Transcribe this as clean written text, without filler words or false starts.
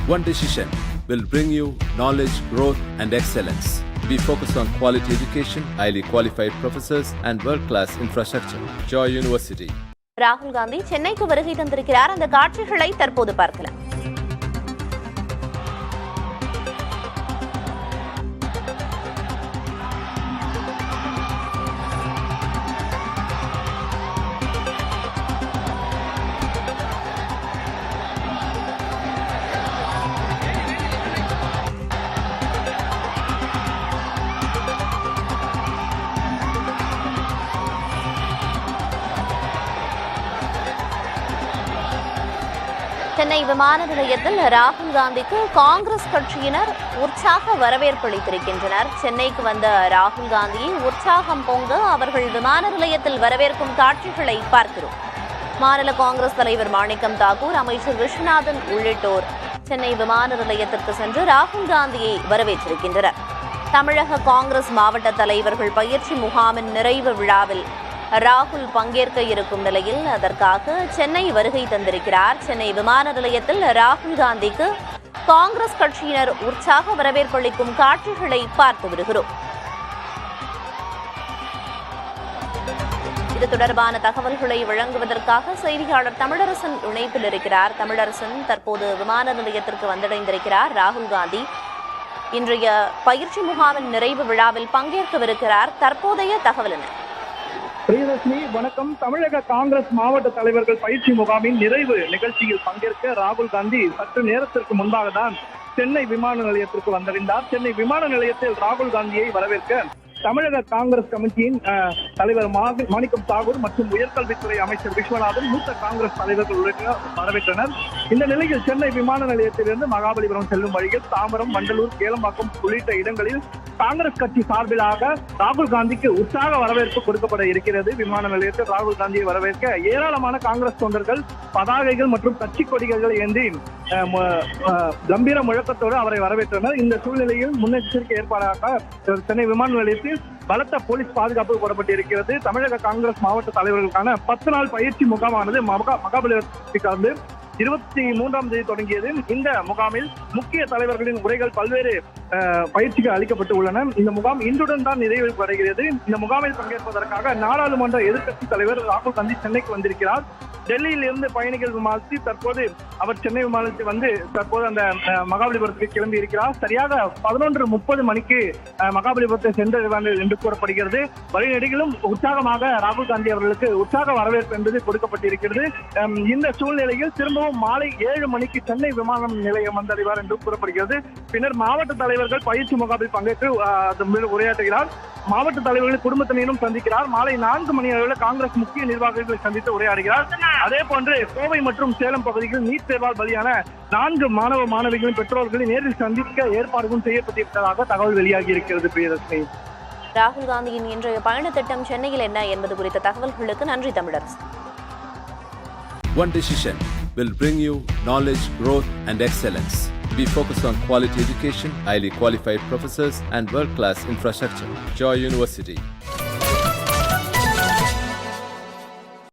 One decision will bring you knowledge, growth, and excellence. We focus on quality education, highly qualified professors, and world-class infrastructure. Joy University. ராகுல் காந்தி சென்னைக்கு வருகை தந்திருக்கிறார். அந்த காட்சிகளை தற்போது பார்க்கலாம். சென்னை விமான நிலையத்தில் ராகுல் காந்திக்கு காங்கிரஸ் கட்சியினர் உற்சாக வரவேற்பு அளித்திருக்கின்றனர். சென்னைக்கு வந்த ராகுல் காந்தியை உற்சாகம் பொங்க அவர்கள் விமான நிலையத்தில் வரவேற்கும் காட்சிகளை பார்க்கிறோம். மாநில காங்கிரஸ் தலைவர் மாணிக்கம் தாக்கூர், அமைச்சர் விஸ்வநாதன் உள்ளிட்டோர் சென்னை விமான நிலையத்திற்கு சென்று ராகுல் காந்தியை வரவேற்றிருக்கின்றனர். தமிழக காங்கிரஸ் மாவட்ட தலைவர்கள் பயிற்சி முகாமின் நிறைவு விழாவில் ராகுல் பங்கேற்க இருக்கும் நிலையில் அதற்காக சென்னை வருகை தந்திருக்கிறார். சென்னை விமான நிலையத்தில் ராகுல் காந்திக்கு காங்கிரஸ் கட்சியினர் உற்சாக வரவேற்பளிக்கும் காட்சிகளை பார்த்து வருகிறோம். இது தொடர்பான தகவல்களை வழங்குவதற்காக செய்தியாளர் தமிழரசன் இணைப்பில் இருக்கிறார். தமிழரசன், தற்போது விமான நிலையத்திற்கு வந்தடைந்திருக்கிறார் ராகுல் காந்தி. இன்றைய பயிற்சி முகாமின் நிறைவு விழாவில் பங்கேற்கவிருக்கிறார். தற்போதைய தகவல் என்ன? பிரியதர்ஷினி, வணக்கம். தமிழக காங்கிரஸ் மாவட்ட தலைவர்கள் பயிற்சி முகாமின் நிறைவு நிகழ்ச்சியில் பங்கேற்க ராகுல் காந்தி சற்று நேரத்திற்கு முன்பாக தான் சென்னை விமான நிலையத்திற்கு வந்தடைந்தார். சென்னை விமான நிலையத்தில் ராகுல் காந்தியை வரவேற்க தமிழக காங்கிரஸ் கமிட்டியின் தலைவர் மாணிக்கம் தாக்கூர் மற்றும் உயர்கல்வித்துறை அமைச்சர் விஸ்வநாதன், மூத்த காங்கிரஸ் தலைவர்கள் உள்ளிட்ட வரவேற்றனர். இந்த நிலையில் சென்னை விமான நிலையத்திலிருந்து மகாபலிபுரம் செல்லும் வழியில் தாம்பரம், வண்டலூர், கேளம்பாக்கம் உள்ளிட்ட இடங்களில் காங்கிரஸ் கட்சி சார்பிலாக ராகுல் காந்திக்கு உற்சாக வரவேற்பு கொடுக்கப்பட இருக்கிறது. விமான நிலையத்தில் ராகுல் காந்தியை வரவேற்க ஏராளமான காங்கிரஸ் தொண்டர்கள் பதாகைகள் மற்றும் கட்சி கொடிகளை ஏந்தி கம்பீர முழக்கத்தோடு அவரை வரவேற்றனர். இந்த சூழ்நிலையில் முன்னெச்சரிக்கை ஏற்பாடாக சென்னை விமான நிலையத்தில் பலத்த போலீஸ் பாதுகாப்பு போடப்பட்டிருக்கிறது. தமிழக காங்கிரஸ் மாவட்ட தலைவர்களுக்கான 10 நாள் பயிற்சி முகாமானது மகாபலிபுரத்திலிருந்து 23ஆம் தேதி தொடங்கியது. இந்த முகாமில் முக்கிய தலைவர்களின் உரைகள் பல்வேறு பயிற்சிகள் அளிக்கப்பட்டு உள்ளன. இந்த முகாம் இன்றுடன் தான் நிறைவு அடைகிறது. இந்த முகாமில் பங்கேற்பதற்காக நாடாளுமன்ற எதிர்க்கட்சி தலைவர் ராகுல் காந்தி சென்னைக்கு வந்திருக்கிறார். டெல்லியில் இருந்து பயணிகள் விமானத்தில் தற்போது அவர் சென்னை விமானத்தில் வந்து தற்போது அந்த மகாபலிபுரத்துக்கு கிளம்பி இருக்கிறார். சரியாக 11:30 மணிக்கு மகாபலிபுரத்தை சென்றடைவார் என்று கூறப்படுகிறது. வழிநெடுகிலும் உற்சாகமாக ராகுல் காந்தி அவர்களுக்கு உற்சாக வரவேற்பு என்பது கொடுக்கப்பட்டிருக்கிறது. இந்த சூழ்நிலையில் திரும்பவும் மாலை 7 மணிக்கு சென்னை விமான நிலையம் வந்தடைவார் என்று கூறப்படுகிறது. பின்னர் மாவட்ட தலைவர்கள் பயிற்சி முகாமில் பங்கேற்று உரையாற்றுகிறார். மாவட்ட தலைவர்களின் குடும்பத்தினரும் சந்திக்கிறார். மாலை 4 மணி அளவில் காங்கிரஸ் முக்கிய நிர்வாகிகளை சந்தித்து உரையாடுகிறார். அதே போன்று கோவை மற்றும் சேலம் பகுதிகளில் நீட் தேர்வால் பலியான 4 மாணவ மாணவிகளின் பெற்றோர்களை நேரில் சந்திக்க ஏற்பாடுகளும் செய்யப்பட்டிருப்பதாக தகவல் வெளியாகி இருக்கிறது. பிரியதர்ஷினி, ராகுல் காந்தியின் இன்றைய பயண திட்டம் சென்னையில் என்ன என்பது குறித்த தகவல்களுக்கு நன்றி Tamilarasu. One decision will bring you knowledge, growth, and excellence. We focus on quality education, highly qualified professors, and world-class infrastructure. Joy University.